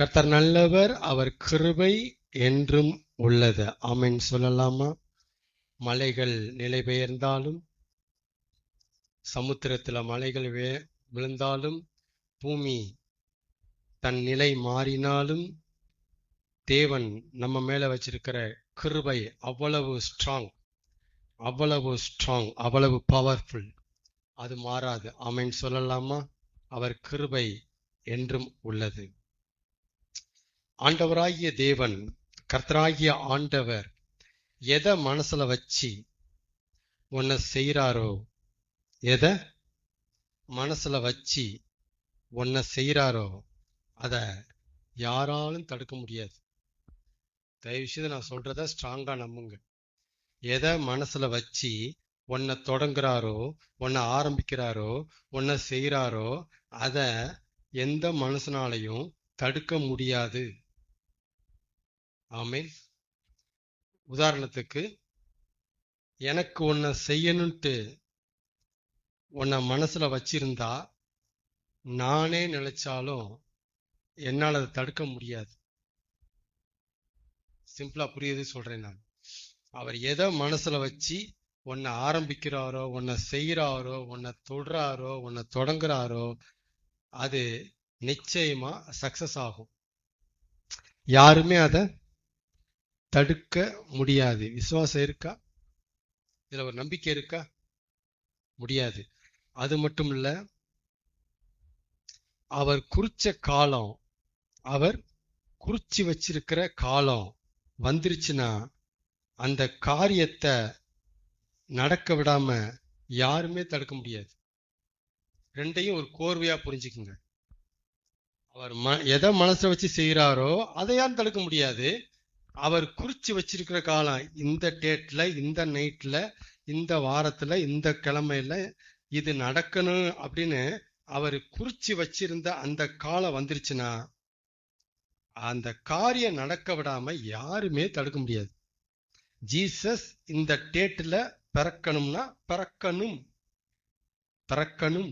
கர்த்தர் நல்லவர், அவர் கிருபை என்றும் உள்ளது. ஆமென் சொல்லலாமா? மலைகள் நிலை பெயர்ந்தாலும், சமுத்திரத்துல மலைகள் விழுந்தாலும், பூமி தன் நிலை மாறினாலும், தேவன் நம்ம மேல வச்சிருக்கிற கிருபை அவ்வளவு ஸ்ட்ராங், அவ்வளவு பவர்ஃபுல். அது மாறாது. ஆமென் சொல்லலாமா? அவர் கிருபை என்றும் உள்ளது. ஆண்டவராகிய தேவன், கர்த்தராகிய ஆண்டவர் எதை மனசுல வச்சு உன்னை செய்யறாரோ, எதை மனசுல வச்சு உன்னை செய்யறாரோ அத யாராலும் தடுக்க முடியாது. தயவு செய்து நான் சொல்றத ஸ்ட்ராங்கா நம்புங்க. எதை மனசுல வச்சு உன்னை தொடங்குறாரோ, உன்னை ஆரம்பிக்கிறாரோ, உன்னை செய்யறாரோ அத எந்த மனுஷனாலையும் தடுக்க முடியாது. ஆமென். உதாரணத்துக்கு, எனக்கு உன்னை செய்யணும்ட்டு உன்னை மனசுல வச்சிருந்தா நானே நினைச்சாலும் என்னால் அதை தடுக்க முடியாது. சிம்பிளா புரியுது சொல்றேன் நான். அவர் எதை மனசுல வச்சு உன்னை ஆரம்பிக்கிறாரோ, உன்னை செய்யறாரோ, உன்னை தொடுறாரோ, உன்னை தொடங்குறாரோ அது நிச்சயமா சக்சஸ் ஆகும். யாருமே அதை தடுக்க முடியாது. விசுவாசம் இருக்கா? இதுல ஒரு நம்பிக்கை இருக்கா? முடியாது. அது மட்டும் இல்ல, அவர் குறிச்ச காலம், அவர் குறிச்சு வச்சிருக்கிற காலம் வந்துருச்சுன்னா அந்த காரியத்தை நடக்க விடாம யாருமே தடுக்க முடியாது. ரெண்டையும் ஒரு கோர்வையா புரிஞ்சுக்குங்க. அவர் எதை மனசுல வச்சு செய்யறாரோ அதை யாரும் தடுக்க முடியாது. அவர் குறிச்சு வச்சிருக்கிற காலம், இந்த டேட்ல, இந்த நைட்ல, இந்த வாரத்துல, இந்த கிழமையில இது நடக்கணும் அப்படின்னு அவர் குறிச்சு வச்சிருந்த அந்த காலம் வந்துருச்சுன்னா அந்த காரியம் நடக்க விடாம யாருமே தடுக்க முடியாது. ஜீசஸ் இந்த டேட்ல பிறக்கணும்னா பிறக்கணும்.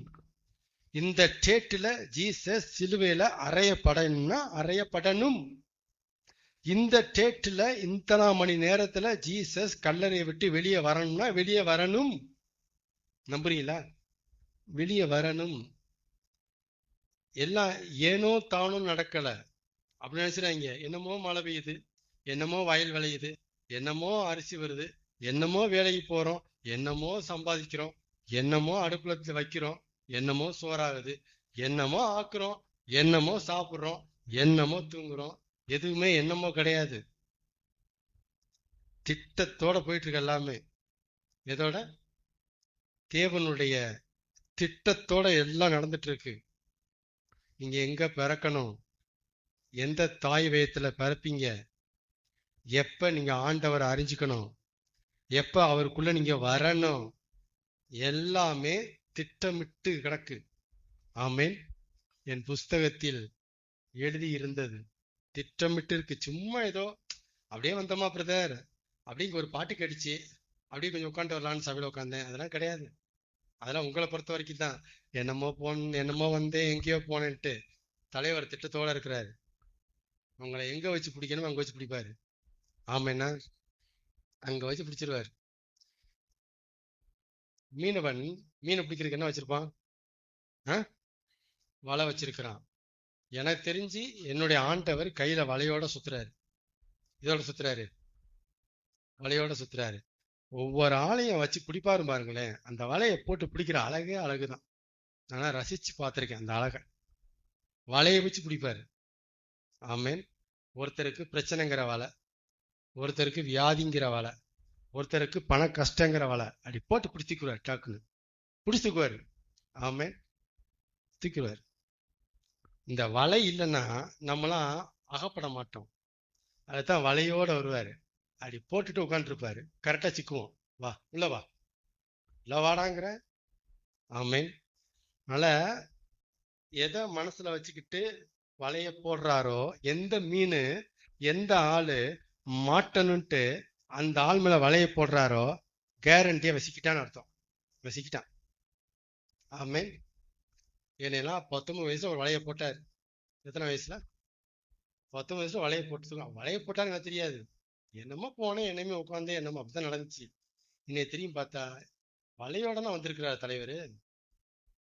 இந்த டேட்ல ஜீசஸ் சிலுவையில அறையப்படணும்னா அறையப்படணும். இந்த டேட்ல இத்தனை மணி நேரத்துல ஜீசஸ் கல்லறையை விட்டு வெளியே வரணும்னா வெளியே வரணும். நம்புறீங்களா? வெளியே வரணும். எல்லாம் ஏனோ தானோ நடக்கல அப்படின்னு நினைச்சுறாங்க. என்னமோ மழை பெய்யுது, என்னமோ வயல் விளையுது, என்னமோ அரிசி வருது, என்னமோ வேலைக்கு போறோம், என்னமோ சம்பாதிக்கிறோம், என்னமோ அடுப்புல வைக்கிறோம், என்னமோ சோறாகுது, என்னமோ ஆக்குறோம், என்னமோ சாப்பிடுறோம், என்னமோ தூங்குறோம். எதுவுமே என்னமோ கிடையாது. திட்டத்தோட போயிட்டு இருக்கு எல்லாமே. எதோட? தேவனுடைய திட்டத்தோட எல்லாம் நடந்துட்டு இருக்கு. நீங்க எங்க பிறக்கணும், எந்த தாய் வயத்துல பிறப்பீங்க, எப்ப நீங்க ஆண்டவரை அறிஞ்சுக்கணும், எப்ப அவருக்குள்ள நீங்க வரணும், எல்லாமே திட்டமிட்டு கிடக்கு. ஆமேன். என் புஸ்தகத்தில் எழுதி இருந்தது. திட்டமிட்டு இருக்கு. சும்மா ஏதோ அப்படியே வந்தோமா பிரதர், அப்படிங்க ஒரு பாட்டு கடிச்சு அப்படியே கொஞ்சம் உட்காந்து வரலான்னு சபையில உட்காந்தேன். அதெல்லாம் கிடையாது. அதெல்லாம் உங்களை பொறுத்த வரைக்கும் தான். என்னமோ வந்தேன், எங்கேயோ போனேன்ட்டு தலைவர் திட்டத்தோட இருக்கிறாரு. உங்களை எங்க வச்சு பிடிக்கணுமோ அங்க வச்சு பிடிப்பாரு. ஆமேனா? அங்க வச்சு பிடிச்சிருவாரு. மீனவன் மீனை பிடிக்கிறதுக்கு என்ன வச்சிருப்பான்? வலை வச்சிருக்கிறான். எனக்கு தெரிஞ்சு என்னுடைய ஆண்டவர் கையில வலையோட சுத்துறாரு. இதோட சுத்துறாரு, வலையோட சுத்துறாரு. ஒவ்வொரு ஆளையும் வச்சு பிடிப்பாரு பாருங்களேன். அந்த வலையை போட்டு பிடிக்கிற அழகே அழகுதான். நான் ரசிச்சு பார்த்திருக்கேன் அந்த அழகை. வலையை வச்சு பிடிப்பாரு. ஆமேன். ஒருத்தருக்கு பிரச்சனைங்கிற வலை, ஒருத்தருக்கு வியாதிங்கிற வலை, ஒருத்தருக்கு பண கஷ்டங்கிற வலை, அப்படி போட்டு பிடிச்சிக்குவார். டாக்குன்னு பிடிச்சிக்குவாரு. ஆமேன். தூக்கிடுவார். இந்த வலை இல்லைன்னா நம்மளாம் அகப்பட மாட்டோம். அதுதான் வலையோட வருவாரு. அப்படி போட்டுட்டு உட்காந்துருப்பாரு. கரெக்டா சிக்குவோம். வா உள்ள வா, இல்ல வாடாங்கிற. ஆமேன். அதனால எதை மனசுல வச்சுக்கிட்டு வலைய போடுறாரோ, எந்த மீன் எந்த ஆளு மாட்டணும்ட்டு அந்த ஆள் மேல வலைய போடுறாரோ கேரண்டியா வசிக்கிட்டான்னு அர்த்தம். வசிக்கிட்டான். ஆமேன். ஏன்னா 19 வயசுல ஒரு வலைய போட்டாரு. எத்தனை வயசுல? 19 வயசுல வலையை போட்டுருக்கான். வலையை போட்டாலும் எனக்கு தெரியாது. என்னமோ போனேன், என்னமே உட்காந்தேன், என்னமோ அப்படிதான் நடந்துச்சு. இன்னைய திரும்பி பார்த்தா வலையோடனா வந்திருக்கிறார் தலைவர்.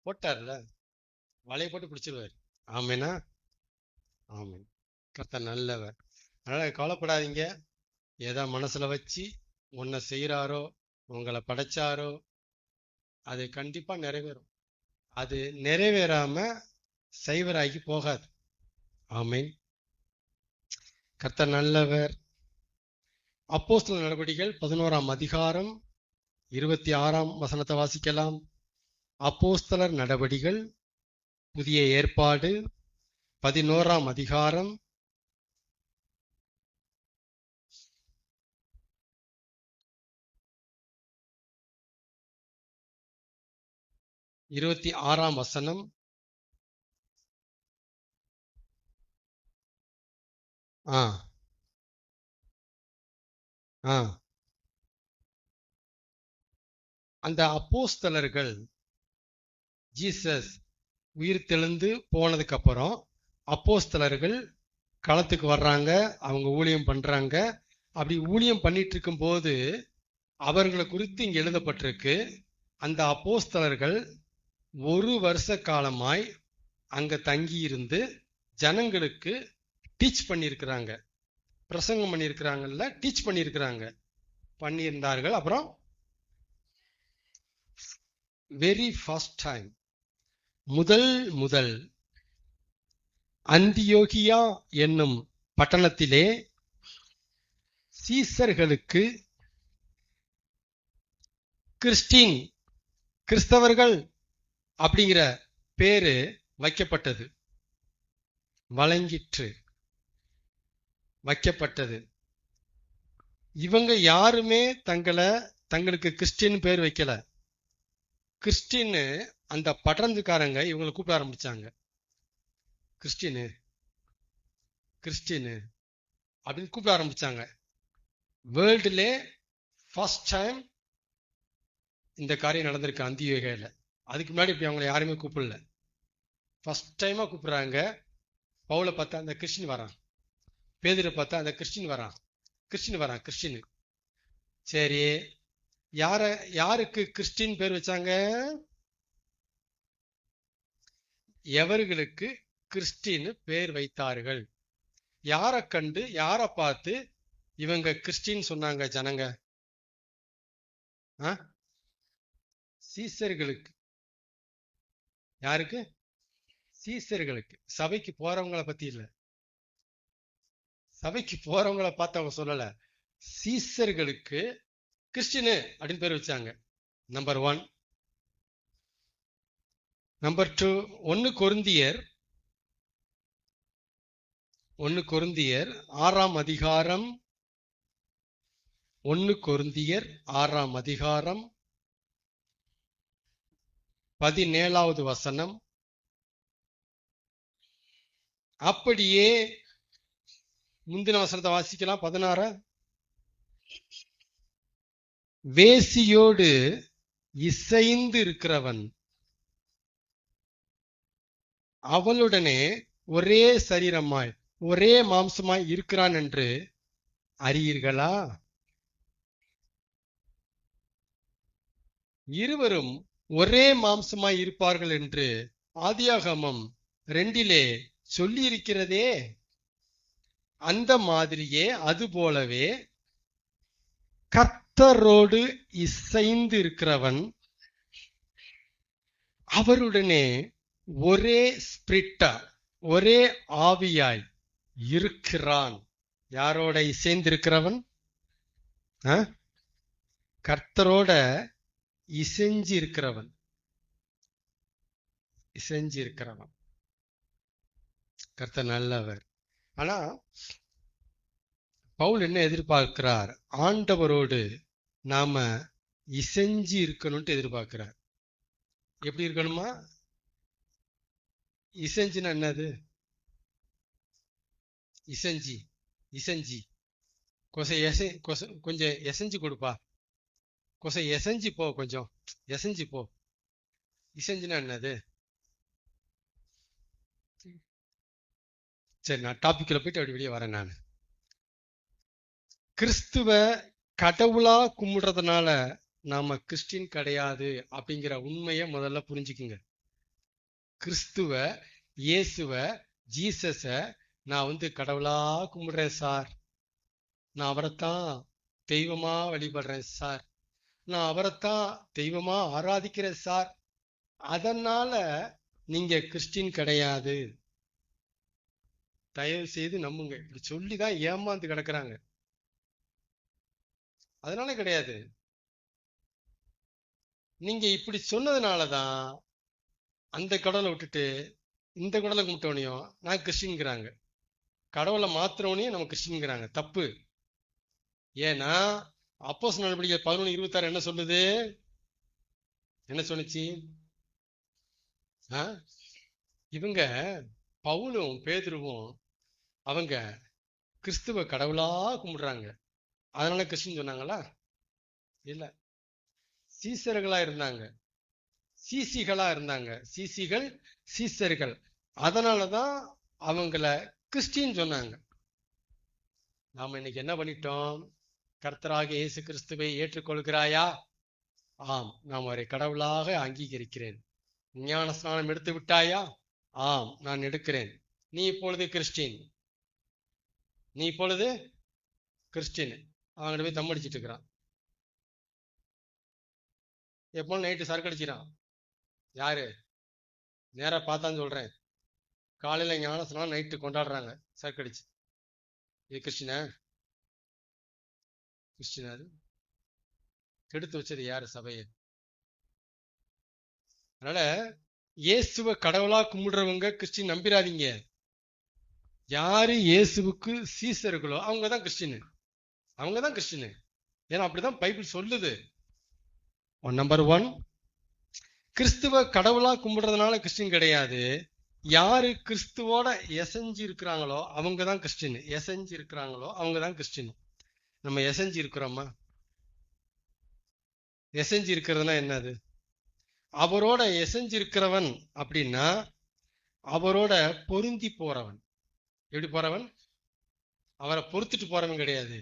போட்டார்ல, வலையை போட்டு பிடிச்சிருவாரு. ஆமேனா? ஆமேன். கர்த்தர் நல்லவர். அதனால கவலைப்படாதீங்க. எதை மனசுல வச்சு உன்னை செய்யறாரோ, உங்களை படைச்சாரோ, அது கண்டிப்பா நிறைவேறும். அது நிறைவேறாம சைவராகி போகாது. ஆமேன். கர்த்தர் நல்லவர். அப்போஸ்தலர் நடவடிக்கைகள் 11ஆம் அதிகாரம் 26ஆம் வசனத்தை வாசிக்கலாம். அப்போஸ்தலர் நடவடிக்கைகள் புதிய ஏற்பாடு 11ஆம் அதிகாரம் 26ஆம் வசனம். அந்த அப்போஸ்தலர்கள் ஜீசஸ் உயிர்த்தெழுந்து போனதுக்கு அப்புறம் அப்போஸ்தலர்கள் களத்துக்கு வர்றாங்க, அவங்க ஊழியம் பண்றாங்க. அப்படி ஊழியம் பண்ணிட்டு இருக்கும் போது அவர்களை குறித்து இங்க எழுதப்பட்டிருக்கு, அந்த அப்போஸ்தலர்கள் 1 வருஷ காலமாய் அங்க தங்கி இருந்து ஜனங்களுக்கு டீச் பண்ணியிருக்கிறாங்க. பிரசங்கம் பண்ணியிருக்கிறாங்கல்ல, டீச் பண்ணியிருந்தார்கள். அப்புறம் வெரி ஃபர்ஸ்ட் டைம், முதல் அந்தியோகியா என்னும் பட்டணத்திலே சீசர்களுக்கு கிறிஸ்தவர்கள் அப்படிங்கிற பேரு வைக்கப்பட்டது, வைக்கப்பட்டது. இவங்க யாருமே தங்களுக்கு கிறிஸ்டின் பேர் வைக்கல. கிறிஸ்டின்னு அந்த பட்டணத்துக்காரங்க இவங்களை கூப்பிட ஆரம்பிச்சாங்க. கிறிஸ்டினு அப்படின்னு கூப்பிட ஆரம்பிச்சாங்க. வேர்ல்டுலே ஃபர்ஸ்ட் டைம் இந்த காரியம் நடந்திருக்கு அந்தியோகியால. அதுக்கு முன்னாடி இப்படி அவங்களை யாருமே கூப்பிடல. ஃபர்ஸ்ட் டைமா கூப்பிடுறாங்க. பவுலை பார்த்தா அந்த கிறிஸ்டின் வரான், பேதுரை பார்த்தா அந்த கிறிஸ்டின் வரான். சரி, யாருக்கு கிறிஸ்டின் பேர் வச்சாங்க? எவர்களுக்கு கிறிஸ்டின் பேர் வைத்தார்கள்? யாரை கண்டு, யாரை பார்த்து இவங்க கிறிஸ்டின் சொன்னாங்க ஜனங்க? சீசர்களுக்கு. யாருக்கு? சீசர்களுக்கு. சபைக்கு போறவங்களை பத்தி இல்ல, சபைக்கு போறவங்களை பார்த்து அவங்க சொல்லல, சீசர்களுக்கு கிறிஸ்டினு அப்படின்னு பேர் வச்சாங்க. நம்பர் 1. நம்பர் 2, 1 கொரிந்தியர் 6ஆம் அதிகாரம், 1 கொரிந்தியர் 6ஆம் அதிகாரம் 17வது வசனம். அப்படியே முந்தின வசனத்தை வாசிக்கலாம். 16. வேசியோடு இசைந்து இருக்கிறவன் அவளுடனே ஒரே சரீரமாய், ஒரே மாம்சமாய் இருக்கிறான் என்று அறியீர்களா? இருவரும் ஒரே மாம்சமாய் இருப்பார்கள் என்று ஆதியாகமம் 2 சொல்லி இருக்கிறதே. அந்த மாதிரியே அதுபோலவே கர்த்தரோடு இசைந்து இருக்கிறவன் அவருடனே ஒரே ஸ்பிரிட்டா, ஒரே ஆவியாய் இருக்கிறான். யாரோட இசைந்து இருக்கிறவன்? கர்த்தரோட இசைஞ்சு இருக்கிறவன். கர்த்தர் நல்லவர். ஆனா பவுல் என்ன எதிர்பார்க்கிறார்? ஆண்டவரோடு நாம இசைஞ்சு இருக்கணும்ட்டு எதிர்பார்க்கிறார். எப்படி இருக்கணுமா? இசைஞ்சுன்னா என்னது? இசைஞ்சி கொஞ்சம் எசைஞ்சு கொடுப்பா, எசைஞ்சு போ, கொஞ்சம் எசைஞ்சு போ. இசைஞ்சுன்னா என்னது? சரி, நான் டாபிக்ல போயிட்டு அப்படி வெளியே வரேன். நான் கிறிஸ்துவ கடவுளா கும்பிடுறதுனால நாம கிறிஸ்டின் கிடையாது அப்படிங்கிற உண்மையை முதல்ல புரிஞ்சுக்குங்க. கிறிஸ்துவ, இயேசுவ, ஜீசஸ நான் கடவுளா கும்பிடுறேன் சார், நான் அவரைத்தான் தெய்வமா வழிபடுறேன் சார், நான் அவரைத்தான் தெய்வமா ஆராதிக்கிறேன் சார், அதனால நீங்க கிறிஸ்டின் கிடையாது. தயவு செய்து நம்புங்க. இப்படி சொல்லிதான் ஏமாந்து கிடக்குறாங்க. அதனால கிடையாது. நீங்க இப்படி சொன்னதுனாலதான் அந்த கடவுளை விட்டுட்டு இந்த கடவுளை கும்பிட்டவனையும் நான் கிறிஸ்டின்ங்கிறாங்க. கடவுளை மாத்திரவனையும் நம்ம கிறிஸ்டின்ங்கிறாங்க. தப்பு. ஏன்னா அப்போஸ்தலர் நடவடிக்கைகள் 11:26 என்ன சொல்லுது? என்ன சொன்னுச்சு? இவங்க பவுலும் பேதுருவும் அவங்க கிறிஸ்துவ கடவுளா கும்பிடுறாங்க, அதனால கிறிஸ்டின் சொன்னாங்களா? இல்ல. சீசர்களா இருந்தாங்க, சீசிகளா இருந்தாங்க, சீசிகள் சீசர்கள், அதனாலதான் அவங்கள கிறிஸ்டின் சொன்னாங்க. நாம இன்னைக்கு என்ன பண்ணிட்டோம்? கர்த்தராகிய இயேசு கிறிஸ்துவை ஏற்றுக்கொள்கிறாயா? ஆம், நான் அவரை கடவுளாக அங்கீகரிக்கிறேன். ஞான ஸ்நானம் எடுத்து விட்டாயா? ஆம், நான் எடுக்கிறேன். நீ இப்பொழுது கிறிஸ்டின், நீ இப்பொழுது கிறிஸ்டின். அவங்ககிட்ட போய் தம் அடிச்சிட்டு இருக்கிறான். எப்போ நைட்டு சரக்கு அடிச்சிடான். யாரு? நேரா பார்த்தான்னு சொல்றேன். காலையில ஞான ஸ்நானம், நைட்டு கொண்டாடுறாங்க சரக்கு அடிச்சு. இது கிறிஸ்டினா? கிறிஸ்டினா? அது கெடுத்து வச்சது யாரு? சபையை. அதனால இயேசுவ கடவுளா கும்பிடுறவங்க கிறிஸ்டின் நம்பிராதீங்க. யாரு இயேசுவுக்கு சீசர்களோ அவங்கதான் கிறிஸ்டின், அவங்கதான் கிறிஸ்டின். ஏன்னா அப்படிதான் பைபிள் சொல்லுது. நம்பர் 1, கிறிஸ்துவ கடவுளா கும்பிடுறதுனால கிறிஸ்டின் கிடையாது. யாரு கிறிஸ்துவோட எசைஞ்சு இருக்கிறாங்களோ அவங்கதான் கிறிஸ்டின். எசைஞ்சு இருக்கிறாங்களோ அவங்கதான் கிறிஸ்டின். நம்ம எசைஞ்சு இருக்கிறோமா? எசைஞ்சு இருக்கிறதுனா என்னது? அவரோட எசைஞ்சு இருக்கிறவன் அப்படின்னா அவரோட பொருந்தி போறவன். எப்படி போறவன்? அவரை பொறுத்துட்டு போறவன் கிடையாது,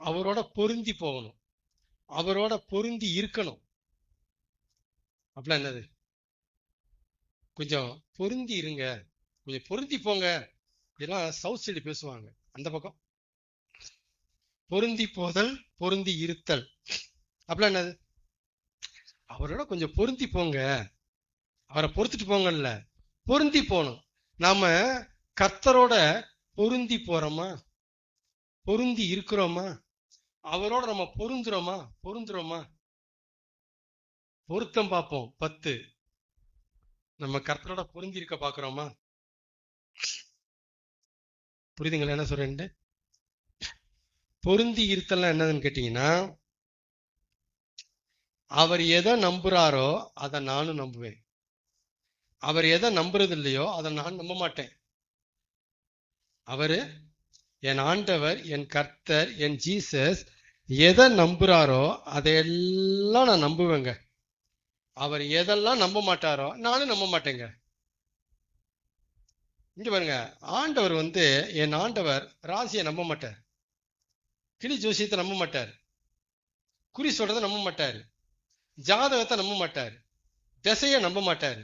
அவரோட பொருந்தி போகணும், அவரோட பொருந்தி இருக்கணும். அப்படின்னா என்னது? கொஞ்சம் பொருந்தி இருங்க, கொஞ்சம் பொருந்தி போங்க. இதெல்லாம் சவுத் சைடு பேசுவாங்க. அந்த பக்கம் பொருந்தி போதல், பொருந்தி இருத்தல். அப்படின்னா என்னது? அவரோட கொஞ்சம் பொருந்தி போங்க, அவரை பொறுத்துட்டு போங்கல்ல, பொருந்தி போகணும். நாம கர்த்தரோட பொருந்தி போறோமா? பொருந்தி இருக்கிறோமா? அவரோட நம்ம பொருந்துறோமா? பொருந்துறோமா? பொருத்தம் பார்ப்போம் 10. நம்ம கர்த்தரோட பொருந்தி இருக்க பாக்குறோமா? புரியுதுங்களா என்ன சொல்றேன்? பொருந்தி இருத்தல் என்னதுன்னு கேட்டீங்கன்னா, அவர் எதை நம்புறாரோ அதை நானும் நம்புவேன், அவர் எதை நம்புறது இல்லையோ அதை நான் நம்ப மாட்டேன். அவரு என் ஆண்டவர், என் கர்த்தர், என் ஜீசஸ் எதை நம்புறாரோ அதையெல்லாம் நான் நம்புவேங்க. அவர் எதெல்லாம் நம்ப மாட்டாரோ நானும் நம்ப மாட்டேங்க. இங்க பாருங்க, ஆண்டவர் என் ஆண்டவர் ராசியை நம்ப மாட்டார், கிளி ஜோசியத்தை நம்ப மாட்டார், குறி சொல்றதை நம்ப மாட்டார், ஜாதகத்தை நம்ப மாட்டார், திசையை நம்ப மாட்டார்,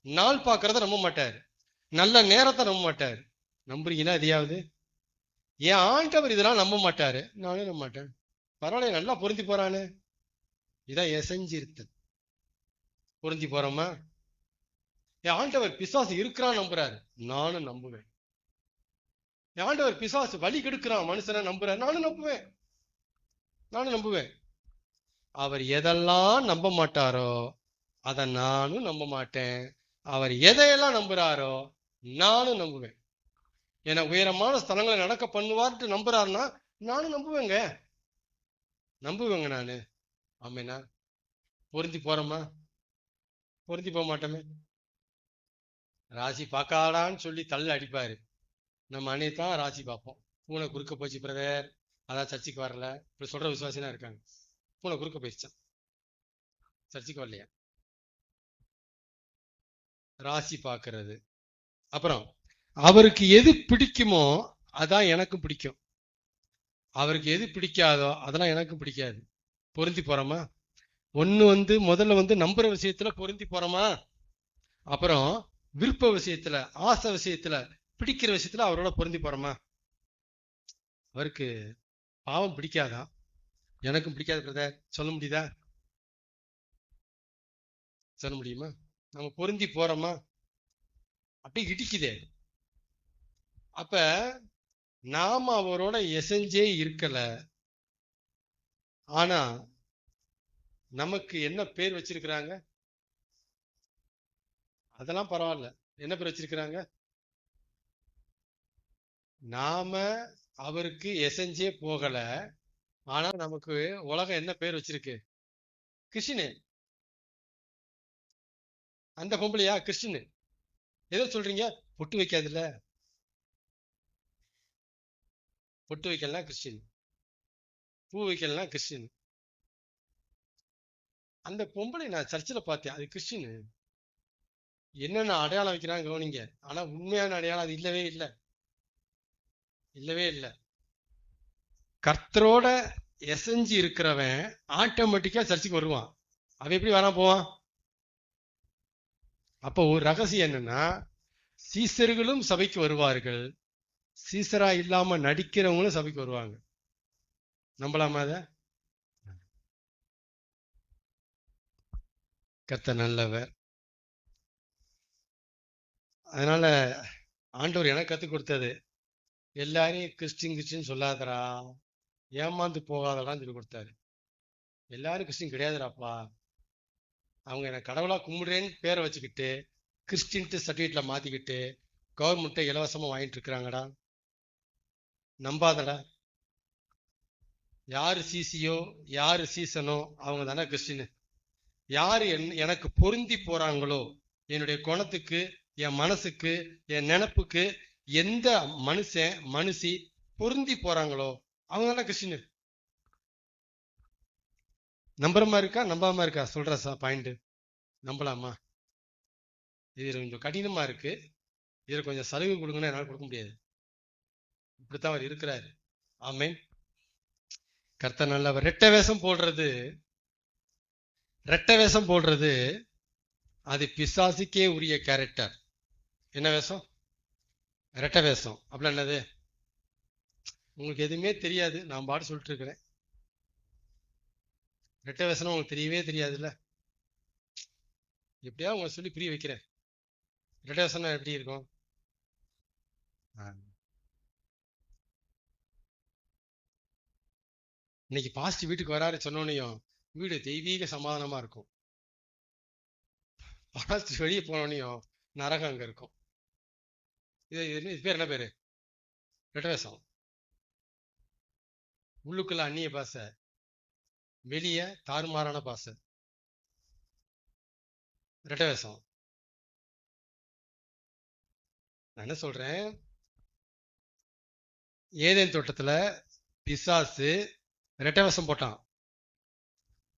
நாள் பார்க்கறத நம்ப மாட்டார், நல்ல நேரத்தை நம்ப மாட்டார். நம்புறீங்களா? எதையாவது? என் ஆண்டவர் இதெல்லாம் நம்ப மாட்டாரு, நானும் நம்ப மாட்டேன். பரவாயில்ல, நல்லா பொருந்தி போறானு. இதான் எசைஞ்சிருத்தல். பொருந்தி போறோமா? என் ஆண்டவர் பிசாசு இருக்கிறான் நம்புறாரு, நானும் நம்புவேன். என் ஆண்டவர் பிசாசு வழி கெடுக்கிறான் மனுஷனை நம்புறாரு, நானும் நம்புவேன், நானும் நம்புவேன். அவர் எதெல்லாம் நம்ப மாட்டாரோ அதை நானும் நம்ப மாட்டேன். அவர் எதையெல்லாம் நம்புறாரோ நானும் நம்புவேன். ஏன்னா உயரமான ஸ்தலங்களை நடக்க பண்ணுவார்ட்டு நம்புறாருன்னா நானும் நம்புவேங்க, நம்புவேங்க நானு. ஆமேனா? பொருந்தி போறோமா? பொருந்தி போக மாட்டோமே. ராசி பார்க்காடான்னு சொல்லி தள்ள அடிப்பாரு, நம்ம அன்னைத்தான் ராசி பார்ப்போம். பூனை குறுக்க போச்சு பிரதர், அதான் சர்ச்சைக்கு வரல, இப்படி சொல்ற விசுவாசினா இருக்காங்க. பூனை குறுக்க போயிடுச்சான், சர்ச்சைக்கு வரலையா? ராசி பார்க்கறது. அப்புறம் அவருக்கு எது பிடிக்குமோ அதான் எனக்கும் பிடிக்கும், அவருக்கு எது பிடிக்காதோ அதெல்லாம் எனக்கும் பிடிக்காது. பொருந்தி போறோமா? முதல்ல நம்புற விஷயத்துல பொருந்தி போறோமா, அப்புறம் விருப்ப விஷயத்துல, ஆசை விஷயத்துல, பிடிக்கிற விஷயத்துல அவரோட பொருந்தி போறோமா? அவருக்கு பாவம் பிடிக்காதா? எனக்கும் பிடிக்காது பிரதர், சொல்ல முடியுதா? சொல்ல முடியுமா? நம்ம பொருந்தி போறோமா? அப்படி இடிக்குதே. அப்ப நாம அவரோட எசஞ்சே இருக்கல, ஆனா நமக்கு என்ன பேர் வச்சிருக்கிறாங்க? அதெல்லாம் பரவாயில்ல. என்ன பேர் வச்சிருக்கிறாங்க? நாம அவருக்கு எசஞ்சே போகல, ஆனா நமக்கு உலகம் என்ன பேர் வச்சிருக்கு? கிருஷ்ணு. அந்த பொம்பளையா கிருஷ்ணு? ஏதோ சொல்றீங்க, பொட்டு வைக்காதுல்ல, பொட்டு வைக்கலாம் கிறிஸ்டின், பூ வைக்கலாம் கிறிஸ்டின். அந்த பொம்பளை நான் சர்ச்சில் பார்த்தேன், அது கிறிஸ்டின். என்னென்ன அடையாளம் வைக்கிறாங்க கவனிங்க. ஆனா உண்மையான அடையாளம் அது இல்லவே இல்லை, இல்லவே இல்லை. கர்த்தரோட எசைஞ்சு இருக்கிறவன் ஆட்டோமேட்டிக்கா சர்ச்சுக்கு வருவான். அவன் எப்படி வரான் போவான்? அப்போ ஒரு ரகசியம் என்னன்னா, சீசர்களும் சபைக்கு வருவார்கள், சீசரா இல்லாம நடிக்கிறவங்களும் சபைக்கு வருவாங்க. நம்பலாமா அத? கர்த்தர் நல்லவர். அதனால ஆண்டவர் எனக்கு கற்றுக் கொடுத்தது, எல்லாரையும் கிறிஸ்டின் சொல்லாதடா, ஏமாந்து போகாதடான்னு சொல்லி கொடுத்தாரு. எல்லாரும் கிறிஸ்டின் கிடையாதுடாப்பா, அவங்க எனக்கு கடவுளா கும்பிடுறேன்னு பேரை வச்சுக்கிட்டு கிறிஸ்டின்ட்டு சர்டிஃபிகேட்ல மாத்திக்கிட்டு கவர்மெண்ட்டை இலவசமா வாங்கிட்டு இருக்கிறாங்கடா. நம்பாதடா. யாரு சிசியோ யாரு சீசனோ அவங்க தானே கிறிஸ்டின். யாரு எனக்கு பொருந்தி போறாங்களோ, என்னுடைய குணத்துக்கு, என் மனசுக்கு, என் நினைப்புக்கு எந்த மனுஷன் மனுஷி பொருந்தி போறாங்களோ அவங்க தானே கிறிஸ்டின். நம்புறமா இருக்கா நம்பாம இருக்கா? சொல்ற பாயிண்ட். நம்பலாமா? இது கொஞ்சம் கடினமா இருக்கு, இதுல கொஞ்சம் சலுகை கொடுங்கன்னா என்னால கொடுக்க முடியாது. இப்படித்தான் அவர் இருக்கிறாரு. ஆமென். கர்த்தர் நல்லவர். ரெட்டை வேஷம் போடுறது அது பிசாசுக்கே உரிய கேரக்டர். என்ன வேஷம்? ரெட்டை வேஷம். அப்படின்னா என்னது? உங்களுக்கு எதுவுமே தெரியாது, நான் பாட்டு சொல்லிட்டு இருக்கிறேன். ரெட்டை வேஷம் உங்களுக்கு தெரியவே தெரியாதுல்ல. எப்படியா உங்களுக்கு சொல்லி புரிய வைக்கிறேன். ரெட்டை வேஷம்னா எப்படி இருக்கும்? இன்னைக்கு பாஸ்ட் வீட்டுக்கு வராரு சொன்னோனையும் வீடு தெய்வீக சமாதானமா இருக்கும். பாஸ்ட் வெளியே போனோனையும் நரகம் அங்க இருக்கும். இது பேர் என்ன பேரு? ரெட்டை வேஷம். உள்ளுக்குள்ள அந்நிய பாசை, வெளிய தாறுமாறான பாசை. ரெட்டை வேஷம். நான் என்ன சொல்றேன், ஏதேன் தோட்டத்துல பிசாசு ரெட்டை வேஷம் போட்டான்.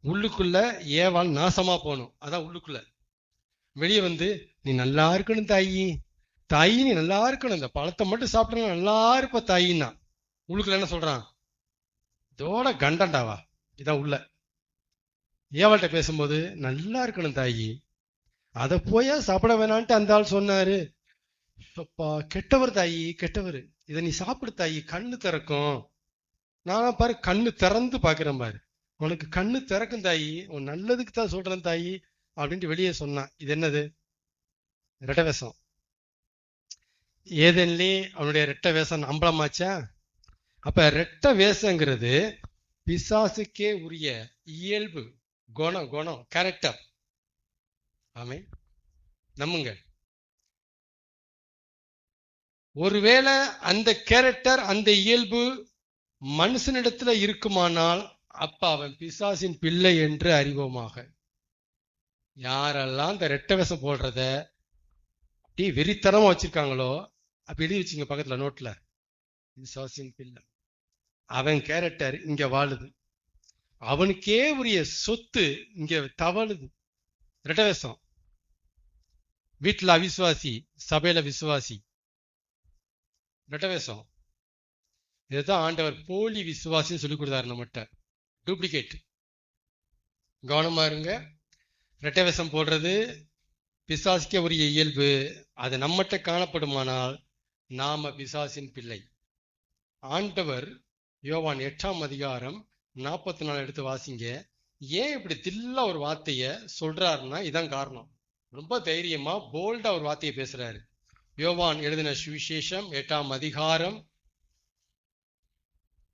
உள்ளுக்குள்ள ஏவாள் நாசமா போகணும், அதான் உள்ளுக்குள்ள. வெளியே நீ நல்லா இருக்கணும் தாயி, தாயி நீ நல்லா இருக்கணும், இந்த பழத்தை மட்டும் சாப்பிட்டா நல்லா இருப்ப தாயின்னா. உள்ளுக்குள்ள என்ன சொல்றான்? இதோட கண்டண்டாவா. இதான் உள்ள. ஏவாள்கிட்ட பேசும்போது நல்லா இருக்கணும் தாயி, அதை போயா சாப்பிட வேணான்ட்டு அந்த ஆள் சொன்னாரு. கெட்டவர் தாயி, கெட்டவர், இதை நீ சாப்பிடு தாயி, கண்ணு திறக்கும். நான் பாரு கண்ணு திறந்து பாக்குறேன் பாரு, உனக்கு கண்ணு திறக்கும் தாயி, உன் நல்லதுக்கு தான் சொல்றேன் தாயி அப்படின்ட்டு வெளியே சொன்னான். இது என்னது? ரெட்டை வேஷம். ஏதென்லே அவனுடைய ரெட்டை வேஷம் அம்பலமாச்சா? அப்ப ரெட்டை வேஷங்கிறது பிசாசுக்கே உரிய இயல்பு, குணம் கேரக்டர். ஆமே, நம்புங்க. ஒருவேளை அந்த கேரக்டர், அந்த இயல்பு மனுஷனிடத்துல இருக்குமானால் அப்ப அவன் பிசாசின் பிள்ளை என்று அறிவோமாக. யாரெல்லாம் இந்த ரெட்டை வேஷம் போடுறத அப்படி வெறித்தனமா வச்சிருக்காங்களோ, அப்படி எழுதி வச்சுங்க பக்கத்துல நோட்ல, பிசாசின் பிள்ளை. அவன் கேரக்டர் இங்க வாழுது, அவனுக்கே உரிய சொத்து இங்க தவழுது. ரெட்டை வேஷம். வீட்டுல அவிசுவாசி, சபையில விசுவாசி. ரெட்டவேஷம். இதுதான் ஆண்டவர் போலி விசுவாசின்னு சொல்லி கொடுத்தாரு நம்மகிட்ட. டூப்ளிகேட். கவனமா இருங்க. ரெட்டவேஷம் போடுறது பிசாசிக்க உரிய இயல்பு. அது நம்மகிட்ட காணப்படுமானால் நாம பிசாசின் பிள்ளை. ஆண்டவர் யோவான் 8ஆம் அதிகாரம் 44 எடுத்து வாசிங்க. ஏன் இப்படி தில்லா ஒரு வார்த்தைய சொல்றாருன்னா இதான் காரணம். ரொம்ப தைரியமா போல்டா ஒரு வார்த்தையை பேசுறாரு. யோவான் எழுதின சுவிசேஷம் 8ஆம் அதிகாரம்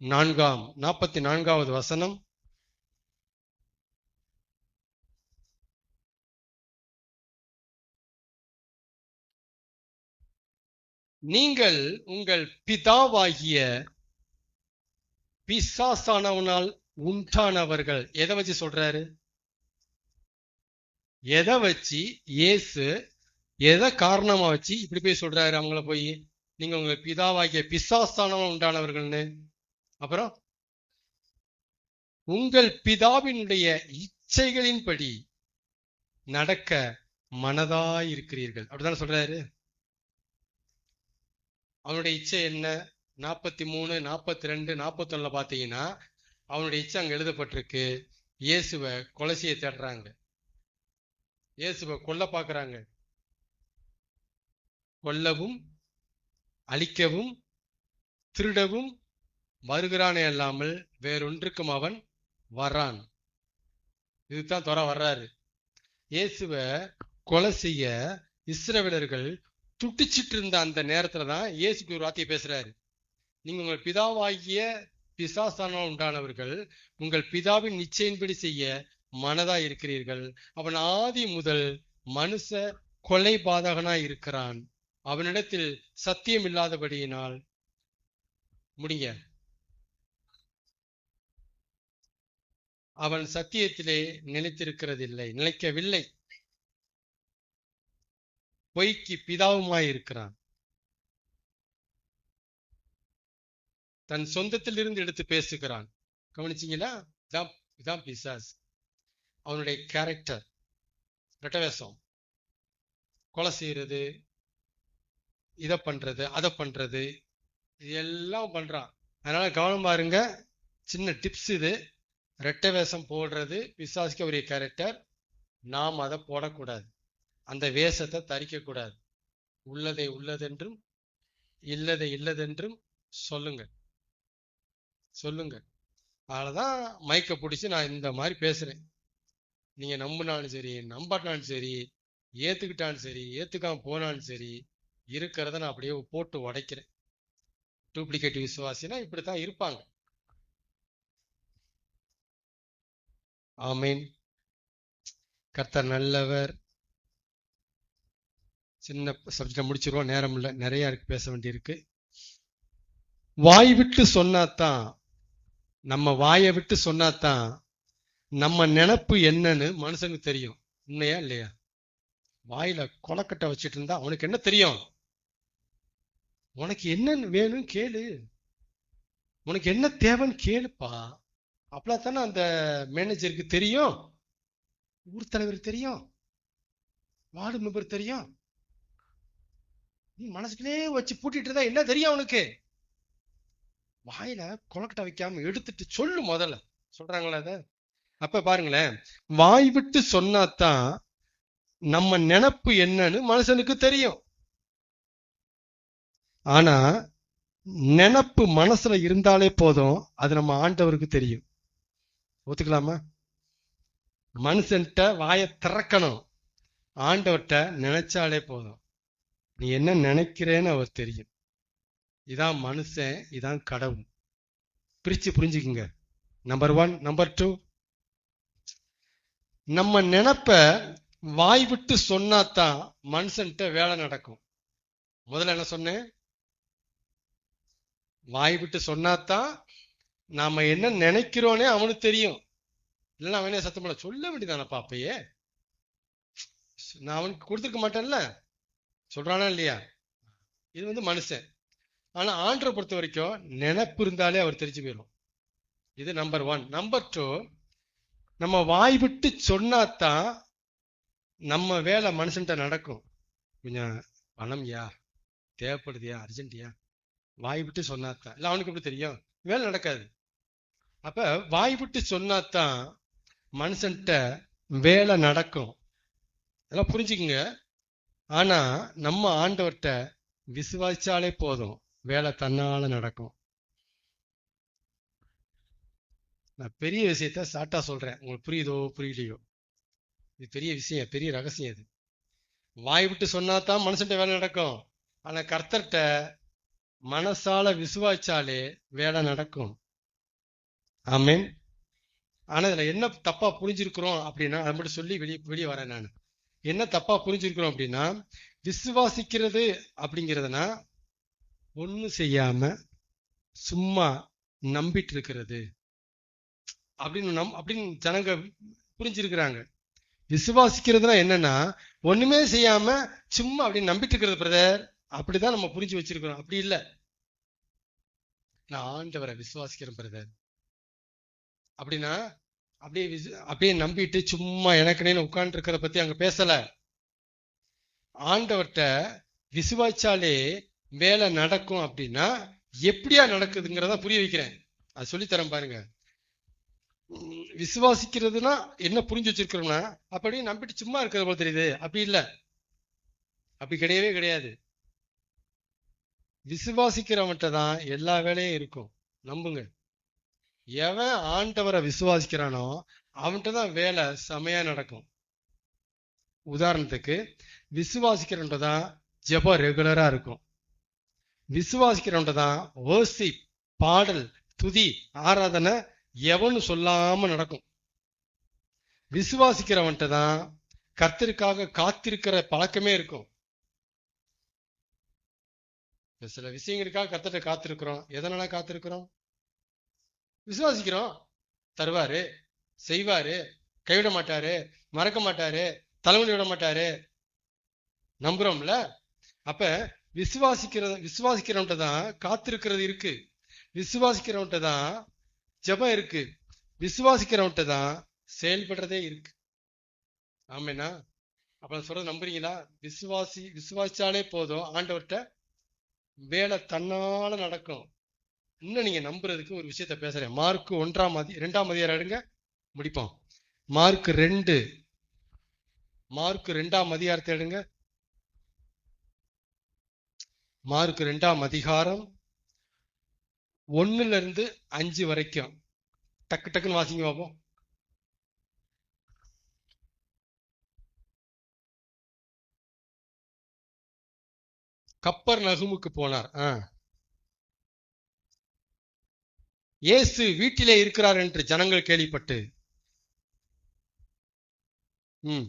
44வது வசனம். நீங்கள் உங்கள் பிதாவாகிய பிசாசானவனால் உண்டானவர்கள். எதை வச்சு சொல்றாரு? எதை வச்சு இயேசு எதை காரணமா வச்சு இப்படி போய் சொல்றாரு அவங்கள போய், நீங்க உங்க பிதாவாகிய பிசாசானவன் உண்டானவர்கள்னு? அப்புறம் உங்கள் பிதாவினுடைய இச்சைகளின்படி நடக்க மனதாய் இருக்கிறீர்கள். அப்படித்தானே சொல்றாரு. அவனுடைய இச்சை என்ன? 43, 42, 41 பாத்தீங்கன்னா அவனுடைய இச்சை அங்க எழுதப்பட்டிருக்கு. இயேசுவை கொலை செய்ய தேடுறாங்க, இயேசுவை கொல்ல பாக்குறாங்க. கொல்லவும் அழிக்கவும் திருடவும் வருகிறானே அல்லாமல் வேறொன்றுக்கும் அவன் வர்றான். இதுதான் துறை வர்றாரு. இயேசுவை கொலை செய்ய இஸ்ரவேலர்கள் துடிச்சிட்டு இருந்த அந்த நேரத்துல தான் இயேசுக்கு ஒரு வார்த்தையை பேசுறாரு. நீங்க உங்கள் பிதாவாகிய பிசாசானால் உண்டானவர்கள், உங்கள் பிதாவின் நிச்சயின்படி செய்ய மனதா இருக்கிறீர்கள். அவன் ஆதி முதல் மனுஷ கொலை பாதகனாய் இருக்கிறான். அவனிடத்தில் சத்தியம் இல்லாதபடியினால் முடிங்க, அவன் சத்தியத்திலே நிலைக்கவில்லை. பொய்க்கு பிதாவுமாய் இருக்கிறான். தன் சொந்தத்தில் இருந்து எடுத்து பேசுகிறான். கவனிச்சீங்களா? இதான் பிசாஸ். அவனுடைய கேரக்டர். ரெட்டவேஷம். கொலை செய்யறது, இதை பண்றது, அதை பண்றது, இதெல்லாம் பண்றான். அதனால கவனம் பாருங்க. சின்ன டிப்ஸ் இது. ரெட்டை வேஷம் போடுறது பிசாசுக்கு ஒரு கேரக்டர். நாம் அதை போடக்கூடாது. அந்த வேஷத்தை தரிக்க கூடாது. உள்ளதை உள்ளதென்றும் இல்லதை இல்லதென்றும் சொல்லுங்க. அதனாலதான் மைக்க பிடிச்சி நான் இந்த மாதிரி பேசுறேன். நீங்க நம்பினாலும் சரி, நம்பாட்டாலும் சரி, ஏத்துக்கிட்டாலும் சரி, ஏத்துக்காம போனாலும் சரி, இருக்கிறத நான் அப்படியே போட்டு உடைக்கிறேன். டூப்ளிகேட் விசுவாசினா இப்படித்தான் இருப்பாங்க. ஆமீன். கர்த்தர் நல்லவர். சின்ன சப்ஜெக்ட முடிச்சிருவோம், நேரம் இல்லை, நிறைய இருக்கு, பேச வேண்டியிருக்கு. வாய் விட்டு சொன்னாதான், நம்ம வாயை விட்டு சொன்னாதான் நம்ம நினைப்பு என்னன்னு மனுஷனுக்கு தெரியும். உண்மையா இல்லையா? வாயில கொலக்கட்டை வச்சிட்டு இருந்தா அவனுக்கு என்ன தெரியும்? உனக்கு என்ன வேணும் கேளு, உனக்கு என்ன தேவைன்னு கேளுப்பா. அப்பதானே அந்த மேனேஜருக்கு தெரியும், ஊர் தலைவருக்கு தெரியும், வார்டு மெம்பர் தெரியும். நீ மனசுக்குள்ளே வச்சு பூட்டிட்டு இருந்தா என்ன தெரியும் அவனுக்கு? வாயில கொலக்கட்டை வைக்காம எடுத்துட்டு சொல்லு முதல்ல. சொல்றாங்களா அத? அப்ப பாருங்களேன், வாய் விட்டு சொன்னாதான் நம்ம நினைப்பு என்னன்னு மனுஷனுக்கு தெரியும். ஆனா நினைப்பு மனசுல இருந்தாலே போதும், அது நம்ம ஆண்டவருக்கு தெரியும். ஒத்துக்கலாமா? மனுஷன்ட்ட வாயை திறக்கணும், ஆண்டவர்கிட்ட நினைச்சாலே போதும். நீ என்ன நினைக்கிறேன்னு அவர் தெரியும். இதான் மனுஷன், இதான் கடவுள். பிரிச்சு புரிஞ்சுக்குங்க. நம்பர் 1. நம்பர் 2, நம்ம நினைப்ப வாய் விட்டு சொன்னாதான் மனுஷன்ட்ட வேலை நடக்கும். முதல்ல என்ன சொன்னேன்? வாய் விட்டு சொன்னாதான் நாம என்ன நினைக்கிறோனே அவனுக்கு தெரியும். இல்லைன்னா அவனே சத்தம் பண்ண சொல்ல வேண்டியதானப்பா. அப்பயே நான் அவனுக்கு கொடுத்துருக்க மாட்டேன்ல, சொல்றானா இல்லையா? இது மனுஷன். ஆனா ஆண்டரை பொறுத்த வரைக்கும் நினைப்பு இருந்தாலே அவர் தெரிஞ்சு போயிடும். இது நம்பர் 1. நம்பர் 2, நம்ம வாய் விட்டு சொன்னாதான் நம்ம வேலை மனுஷன்ட்ட நடக்கும். கொஞ்சம் பணம்யா தேவைப்படுதியா, அர்ஜென்டியா, வாய் விட்டு சொன்னாதான். இல்ல அவனுக்கு எப்படி தெரியும்? வேலை நடக்காது. அப்ப வாய் விட்டு சொன்னாதான் மனுஷன்ட்ட வேலை நடக்கும். அதெல்லாம் புரிஞ்சுக்குங்க. ஆனா நம்ம ஆண்டவர்கிட்ட விசுவாசிச்சாலே போதும், வேலை தன்னால நடக்கும். நான் பெரிய விஷயத்த ஷார்ட்டா சொல்றேன், உங்களுக்கு புரியுதோ புரியலையோ. இது பெரிய விஷயம், பெரிய ரகசியம். இது வாய் விட்டு சொன்னாதான் மனுஷன்ட்ட வேலை நடக்கும். ஆனா கர்த்தர்கிட்ட மனசால விசுவாசிச்சாலே வேலை நடக்கும். ஆமென். ஆனா இதுல என்ன தப்பா புரிஞ்சிருக்கிறோம் அப்படின்னா, அதை மட்டும் சொல்லி வெளியே வரேன். நான் என்ன தப்பா புரிஞ்சிருக்கிறோம் அப்படின்னா, விசுவாசிக்கிறது அப்படிங்கிறதுனா ஒண்ணும் செய்யாம சும்மா நம்பிட்டு இருக்கிறது அப்படின்னு ஜனங்க புரிஞ்சிருக்கிறாங்க. விசுவாசிக்கிறதுனா என்னன்னா, ஒண்ணுமே செய்யாம சும்மா அப்படின்னு நம்பிட்டு இருக்கிறது பிரதர். அப்படிதான் நம்ம புரிஞ்சு வச்சிருக்கிறோம். அப்படி இல்ல. நான் ஆண்டவரை விசுவாசிக்கிறேன் பிரதர் அப்படின்னா, அப்படியே நம்பிட்டு சும்மா எனக்குன்னு உட்கார்ந்து இருக்கிறத பத்தி அங்க பேசல. ஆண்டவர்கிட்ட விசுவாசிச்சாலே வேலை நடக்கும் அப்படின்னா எப்படியா நடக்குதுங்கிறத புரிய வைக்கிறேன். அது சொல்லித்தரேன் பாருங்க. விசுவாசிக்கிறதுனா என்ன புரிஞ்சு வச்சிருக்கிறோம்னா, அப்படியே நம்பிட்டு சும்மா இருக்கிறது போல தெரியுது. அப்படி இல்ல, அப்படி கிடையவே கிடையாது. விசுவாசிக்கிறவன்கிட்ட தான் எல்லா வேலையும் இருக்கும். நம்புங்க. எவன் ஆண்டவரை விசுவாசிக்கிறானோ அவன்கிட்ட தான் வேலை செமையா நடக்கும். உதாரணத்துக்கு விசுவாசிக்கிறவன்கிட்ட தான் ஜெபம் ரெகுலரா இருக்கும். விசுவாசிக்கிறவன்கிட்ட தான் வர்ஷிப், பாடல், துதி, ஆராதனை எவனு சொல்லாம நடக்கும். விசுவாசிக்கிறவன்கிட்ட தான் கர்த்தருக்காக காத்திருக்கிற பழக்கமே இருக்கும். சில விஷயங்களுக்காக கர்த்தர்கிட்ட காத்திருக்கிறோம். எதனால காத்திருக்கிறோம்? விசுவாசிக்கிறோம். தருவாரு, செய்வாரு, கைவிட மாட்டாரு, மறக்க மாட்டாரு, தலைவலி விட மாட்டாரு, நம்புறோம்ல. அப்ப விசுவாசிக்கிறவன்ட்ட தான் காத்திருக்கிறது இருக்கு. விசுவாசிக்கிறவன்ட்ட தான் ஜெபம் இருக்கு. விசுவாசிக்கிறவன்ட்ட தான் செயல்படுறதே இருக்கு. ஆமேனா? அப்ப சொல்றது நம்புறீங்களா? விசுவாசிச்சாலே போதும், ஆண்டவர்கிட்ட வேலை தன்னால நடக்கும். இன்னும் நீங்க நம்புறதுக்கு ஒரு விஷயத்த பேசுறேன். மார்க் 2ஆம் அதிகாரம் எடுங்க, முடிப்போம். மார்க் 2ஆம் அதிகாரத்தை எடுங்க. மார்க் 2ஆம் அதிகாரம் 1-5 வரைக்கும் டக்கு டக்குன்னு வாசிங்க பார்ப்போம். கப்பர்நகூமுக்கு போனார். இயேசு வீட்டிலே இருக்கிறார் என்று ஜனங்கள் கேள்விப்பட்டு ம்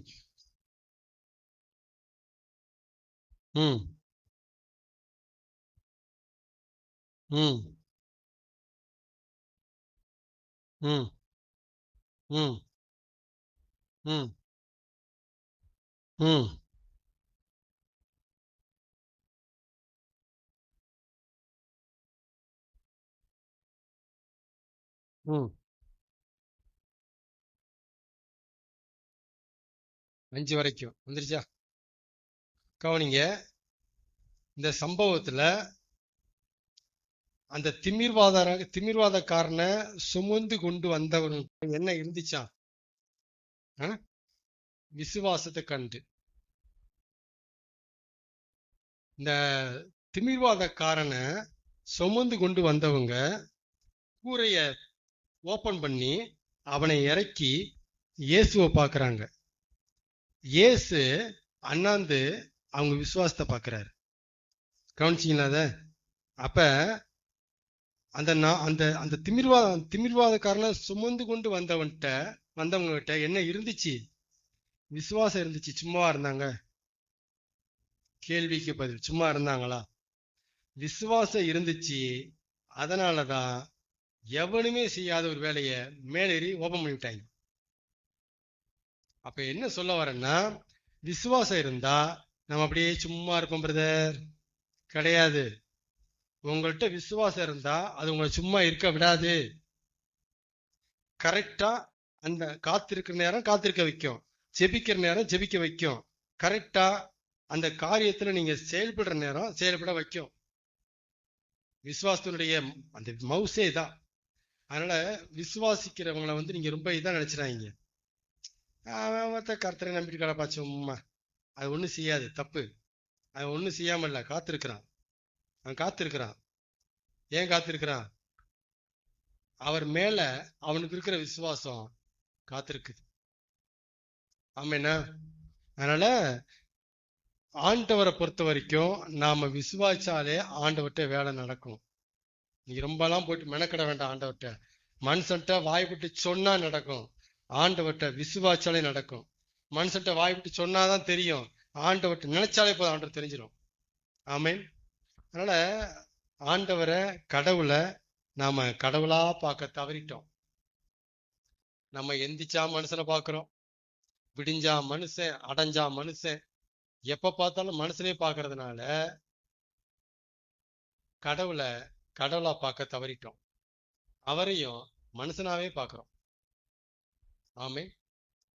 ம் ம் ம் ம் ம் ம் 5 வரைக்கும் வந்துருச்சா? கவனிங்க. இந்த சம்பவத்துல அந்த திமிர்வாதக்காரனை சுமந்து கொண்டு வந்தவனுக்கு என்ன இருந்துச்சா? விசுவாசத்தை கண்டு. இந்த திமிர்வாதக்காரனை சுமந்து கொண்டு வந்தவங்க கூரைய ஓபன் பண்ணி அவனை இறக்கி இயேசுவை பார்க்கறாங்க. இயேசு அண்ணாந்து அவங்க விசுவாசத்தை பார்க்கிறாரு. கவனிச்சிங்களா அத? அப்ப அந்த அந்த திமிர்வாதக்காரனை சுமந்து கொண்டு வந்தவங்க கிட்ட என்ன இருந்துச்சு? விசுவாசம் இருந்துச்சு. சும்மா இருந்தாங்க? கேள்விக்கு பதில், சும்மா இருந்தாங்களா? விசுவாசம் இருந்துச்சு. அதனாலதான் எவனுமே செய்யாத ஒரு வேலையை மேலேறி ஓபன் பண்ணிவிட்டாங்க. அப்ப என்ன சொல்ல வரேன்னா, விசுவாசம் இருந்தா நம்ம அப்படியே சும்மா இருப்போம் பிரதர்? கிடையாது. உங்கள்கிட்ட விசுவாசம் இருந்தா அது உங்களை சும்மா இருக்க விடாது. கரெக்டா அந்த காத்திருக்கிற நேரம் காத்திருக்க வைக்கும், ஜெபிக்கிற நேரம் ஜெபிக்க வைக்கும், கரெக்டா அந்த காரியத்துல நீங்க செயல்படுற நேரம் செயல்பட வைக்கும். விசுவாசத்தினுடைய அந்த மவுசே தான். அதனால விசுவாசிக்கிறவங்களை வந்து நீங்க ரொம்ப இதா நினைச்சிடாதீங்க. அவன் கர்த்தரை நம்பிட்டு கிடப்பா சும்மா, அது ஒண்ணும் செய்யாது, தப்பு. அவன் ஒண்ணும் செய்யாம இல்ல, காத்திருக்கிறான். அவன் காத்திருக்கிறான். ஏன் காத்திருக்கிறான்? அவர் மேல அவனுக்கு இருக்கிற விசுவாசம் காத்திருக்குது. ஆமென்னா. அதனால ஆண்டவரை பொறுத்த வரைக்கும் நாம விசுவாசாலே ஆண்டவர்கிட்ட வேலை நடக்கும். நீ ரொம்பலாம் போயிட்டு மெனக்கிட வேண்டாம் ஆண்டவர்கிட்ட. மனுஷன்ட்ட வாய்விட்டு சொன்னா நடக்கும், ஆண்டவர்கிட்ட விசுவாசாலே நடக்கும். மனுஷன்ட்ட வாய்விட்டு சொன்னாதான் தெரியும், ஆண்டவர்கிட்ட நினைச்சாலே போதும், ஆண்டவர் தெரிஞ்சிடும். ஆமென். அதனால ஆண்டவரை, கடவுளை நாம கடவுளா பார்க்க தவறிட்டோம். நம்ம எந்திரிச்சா மனுஷனை பார்க்கிறோம், விடிஞ்சா மனுஷன், அடைஞ்சா மனுஷன், எப்ப பார்த்தாலும் மனுஷனே பார்க்கறதுனால கடவுளை கடவுளா பார்க்க தவறிட்டோம். அவரையும் மனுஷனாவே பார்க்கிறோம். ஆமென்.